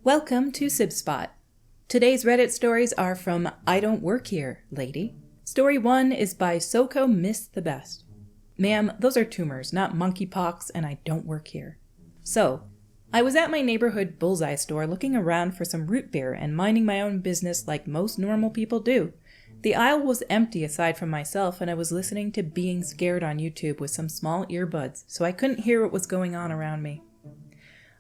Welcome to Sib Spot. Today's Reddit stories are from IDon'tWorkHerelady. Story 1 is by Soko Miss the Best. Ma'am, those are tumors, not monkeypox, and I don't work here. So, I was at my neighborhood bullseye store looking around for some root beer and minding my own business like most normal people do. The aisle was empty aside from myself, and I was listening to Being Scared on YouTube with some small earbuds, so I couldn't hear what was going on around me.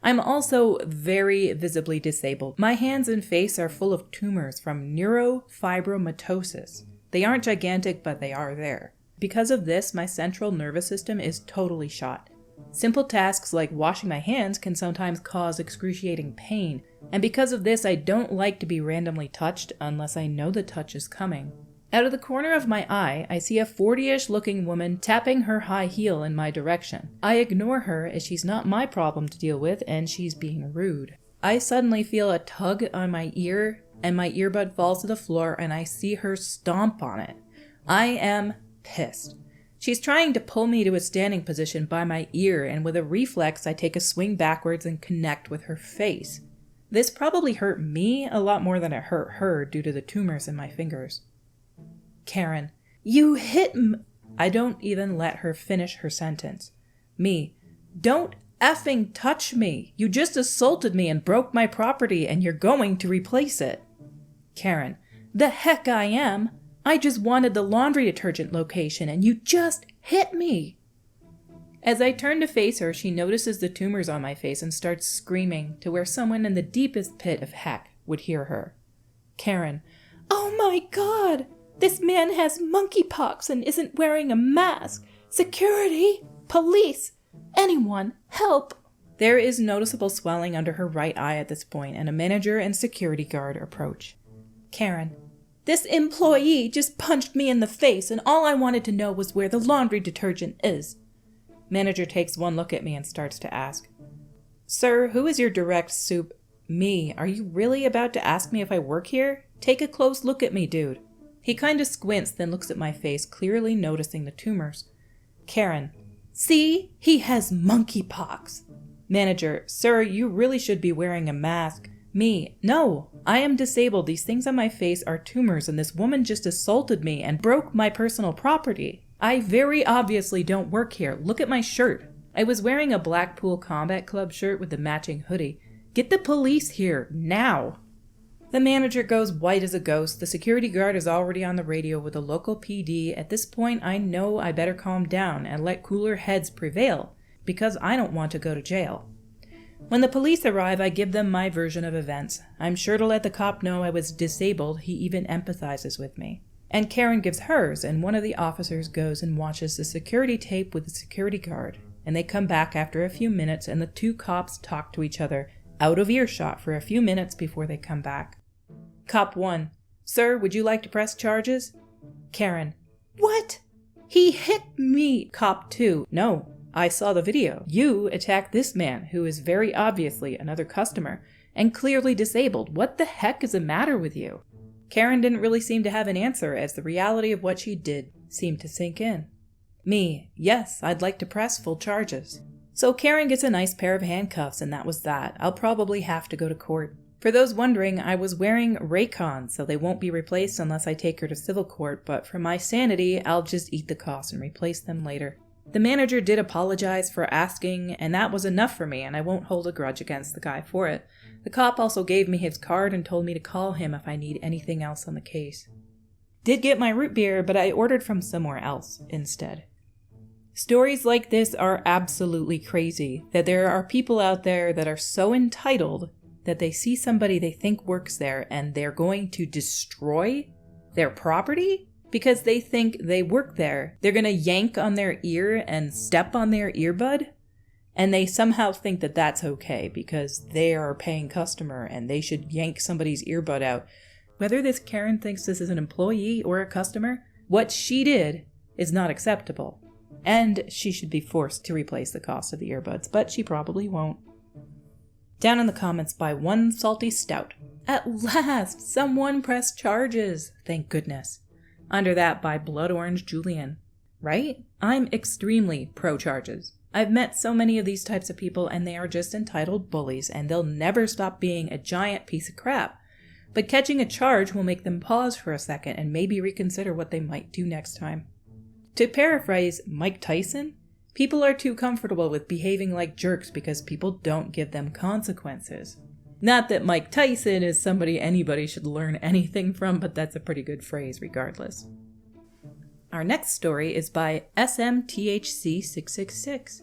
I'm also very visibly disabled. My hands and face are full of tumors from neurofibromatosis. They aren't gigantic, but they are there. Because of this, my central nervous system is totally shot. Simple tasks like washing my hands can sometimes cause excruciating pain, and because of this, I don't like to be randomly touched unless I know the touch is coming. Out of the corner of my eye, I see a 40-ish looking woman tapping her high heel in my direction. I ignore her as she's not my problem to deal with and she's being rude. I suddenly feel a tug on my ear and my earbud falls to the floor and I see her stomp on it. I am pissed. She's trying to pull me to a standing position by my ear, and with a reflex I take a swing backwards and connect with her face. This probably hurt me a lot more than it hurt her due to the tumors in my fingers. Karen, you hit m- I don't even let her finish her sentence. Me, don't effing touch me. You just assaulted me and broke my property and you're going to replace it. Karen, the heck I am. I just wanted the laundry detergent location and you just hit me. As I turn to face her, she notices the tumors on my face and starts screaming to where someone in the deepest pit of heck would hear her. Karen, oh my God, this man has monkeypox and isn't wearing a mask. Security, police, anyone, help. There is noticeable swelling under her right eye at this point, and a manager and security guard approach. Karen, this employee just punched me in the face and all I wanted to know was where the laundry detergent is. Manager takes one look at me and starts to ask, Sir, who is your direct soup? Me, are you really about to ask me if I work here? Take a close look at me, dude. He kinda squints, then looks at my face, clearly noticing the tumors. Karen, see, he has monkeypox. Manager, sir, you really should be wearing a mask. Me, no, I am disabled. These things on my face are tumors and this woman just assaulted me and broke my personal property. I very obviously don't work here. Look at my shirt. I was wearing a Blackpool Combat Club shirt with the matching hoodie. Get the police here, now. The manager goes white as a ghost. The security guard is already on the radio with the local PD. At this point, I know I better calm down and let cooler heads prevail, because I don't want to go to jail. When the police arrive, I give them my version of events. I'm sure to let the cop know I was disabled. He even empathizes with me. And Karen gives hers, and one of the officers goes and watches the security tape with the security guard. And they come back after a few minutes, and the two cops talk to each other, out of earshot for a few minutes before they come back. Cop 1, Sir, would you like to press charges? Karen, what? He hit me. Cop 2, no. I saw the video. You attacked this man, who is very obviously another customer, and clearly disabled. What the heck is the matter with you? Karen didn't really seem to have an answer, as the reality of what she did seemed to sink in. Me, yes, I'd like to press full charges. So Karen gets a nice pair of handcuffs, and that was that. I'll probably have to go to court. For those wondering, I was wearing Raycons, so they won't be replaced unless I take her to civil court, but for my sanity, I'll just eat the cost and replace them later. The manager did apologize for asking, and that was enough for me, and I won't hold a grudge against the guy for it. The cop also gave me his card and told me to call him if I need anything else on the case. Did get my root beer, but I ordered from somewhere else instead. Stories like this are absolutely crazy, that there are people out there that are so entitled that they see somebody they think works there and they're going to destroy their property? Because they think they work there. They're going to yank on their ear and step on their earbud. And they somehow think that that's okay because they are a paying customer and they should yank somebody's earbud out. Whether this Karen thinks this is an employee or a customer, what she did is not acceptable. And she should be forced to replace the cost of the earbuds, but she probably won't. Down in the comments by One Salty Stout. At last, someone pressed charges. Thank goodness. Under that by Blood Orange Julian. Right? I'm extremely pro-charges. I've met so many of these types of people and they are just entitled bullies and they'll never stop being a giant piece of crap. But catching a charge will make them pause for a second and maybe reconsider what they might do next time. To paraphrase Mike Tyson, people are too comfortable with behaving like jerks because people don't give them consequences. Not that Mike Tyson is somebody anybody should learn anything from, but that's a pretty good phrase regardless. Our next story is by SMTHC666.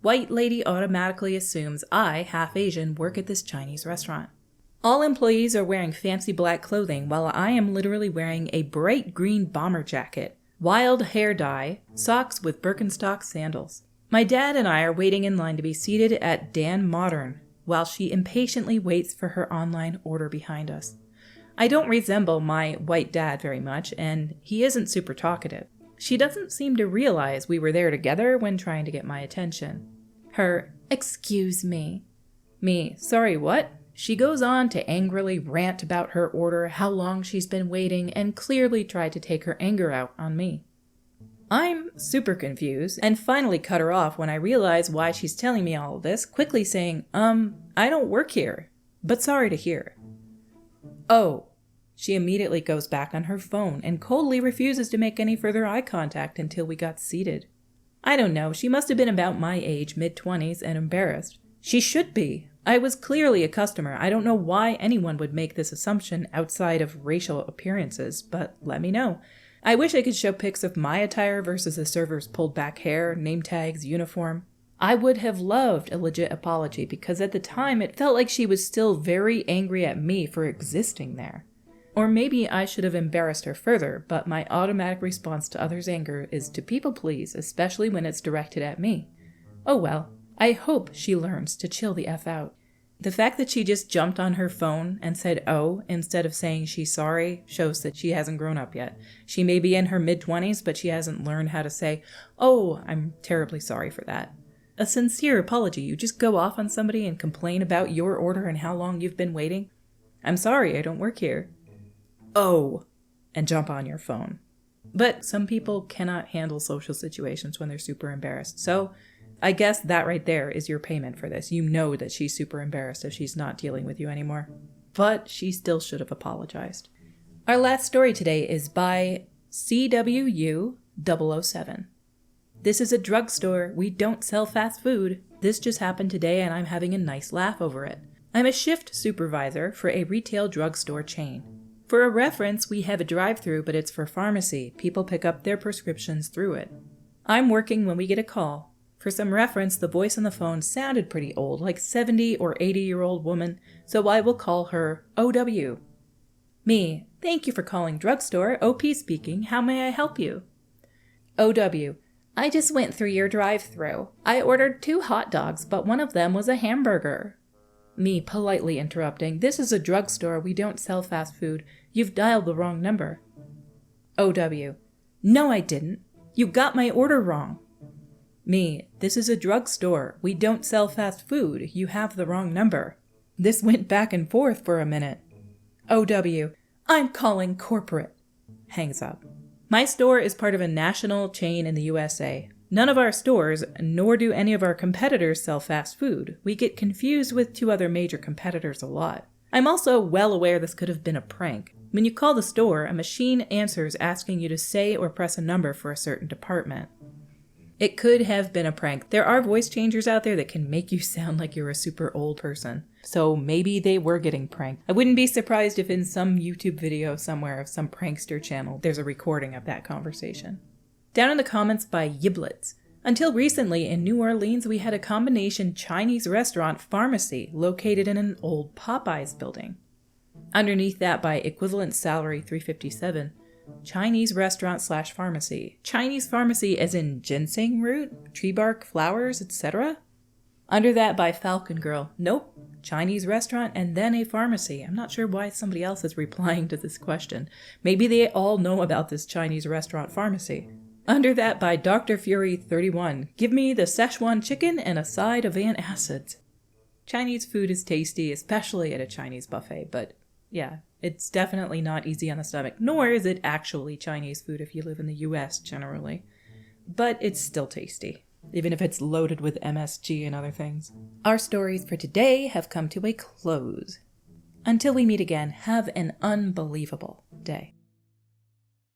White lady automatically assumes I, half Asian, work at this Chinese restaurant. All employees are wearing fancy black clothing while I am literally wearing a bright green bomber jacket, wild hair dye, socks with Birkenstock sandals. My dad and I are waiting in line to be seated at Dan Modern while she impatiently waits for her online order behind us. I don't resemble my white dad very much, and he isn't super talkative. She doesn't seem to realize we were there together when trying to get my attention. Her, "Excuse me." Me, "Sorry, what?" She goes on to angrily rant about her order, how long she's been waiting, and clearly try to take her anger out on me. I'm super confused, and finally cut her off when I realize why she's telling me all of this, quickly saying, I don't work here, but sorry to hear. Oh. She immediately goes back on her phone and coldly refuses to make any further eye contact until we got seated. I don't know, she must have been about my age, mid-20s, and embarrassed. She should be. I was clearly a customer. I don't know why anyone would make this assumption outside of racial appearances, but let me know. I wish I could show pics of my attire versus the server's pulled back hair, name tags, uniform. I would have loved a legit apology because at the time it felt like she was still very angry at me for existing there. Or maybe I should have embarrassed her further, but my automatic response to others' anger is to people please, especially when it's directed at me. Oh well, I hope she learns to chill the F out. The fact that she just jumped on her phone and said oh instead of saying she's sorry shows that she hasn't grown up yet. She may be in her mid-20s, but she hasn't learned how to say, "Oh, I'm terribly sorry for that." A sincere apology. You just go off on somebody and complain about your order and how long you've been waiting. "I'm sorry, I don't work here." Oh, and jump on your phone. But some people cannot handle social situations when they're super embarrassed. So I guess that right there is your payment for this. You know that she's super embarrassed if she's not dealing with you anymore. But she still should have apologized. Our last story today is by CWU007. This is a drugstore. We don't sell fast food. This just happened today and I'm having a nice laugh over it. I'm a shift supervisor for a retail drugstore chain. For a reference, we have a drive-thru, but it's for pharmacy. People pick up their prescriptions through it. I'm working when we get a call. For some reference, the voice on the phone sounded pretty old, like 70 or 80-year-old woman, so I will call her OW. Me, "Thank you for calling Drugstore. OP speaking. How may I help you?" OW, "I just went through your drive-thru. I ordered 2 hot dogs, but one of them was a hamburger." Me, politely interrupting, "This is a drugstore. We don't sell fast food. You've dialed the wrong number." OW, "No, I didn't. You got my order wrong." Me, "This is a drugstore. We don't sell fast food. You have the wrong number." This went back and forth for a minute. OW, "I'm calling corporate." Hangs up. My store is part of a national chain in the USA. None of our stores, nor do any of our competitors, sell fast food. We get confused with 2 other major competitors a lot. I'm also well aware this could have been a prank. When you call the store, a machine answers asking you to say or press a number for a certain department. It could have been a prank. There are voice changers out there that can make you sound like you're a super old person. So maybe they were getting pranked. I wouldn't be surprised if in some YouTube video somewhere of some prankster channel, there's a recording of that conversation. Down in the comments by Yiblets. Until recently in New Orleans, we had a combination Chinese restaurant pharmacy located in an old Popeyes building. Underneath that by equivalent salary 357, Chinese restaurant / pharmacy. Chinese pharmacy as in ginseng root, tree bark, flowers, etc. Under that by Falcon Girl. Nope. Chinese restaurant and then a pharmacy. I'm not sure why somebody else is replying to this question. Maybe they all know about this Chinese restaurant pharmacy. Under that by Dr. Fury 31. Give me the Szechuan chicken and a side of antacids. Chinese food is tasty, especially at a Chinese buffet, but yeah, it's definitely not easy on the stomach, nor is it actually Chinese food if you live in the US generally. But it's still tasty. even if it's loaded with MSG and other things. Our stories for today have come to a close. Until we meet again, have an unbelievable day.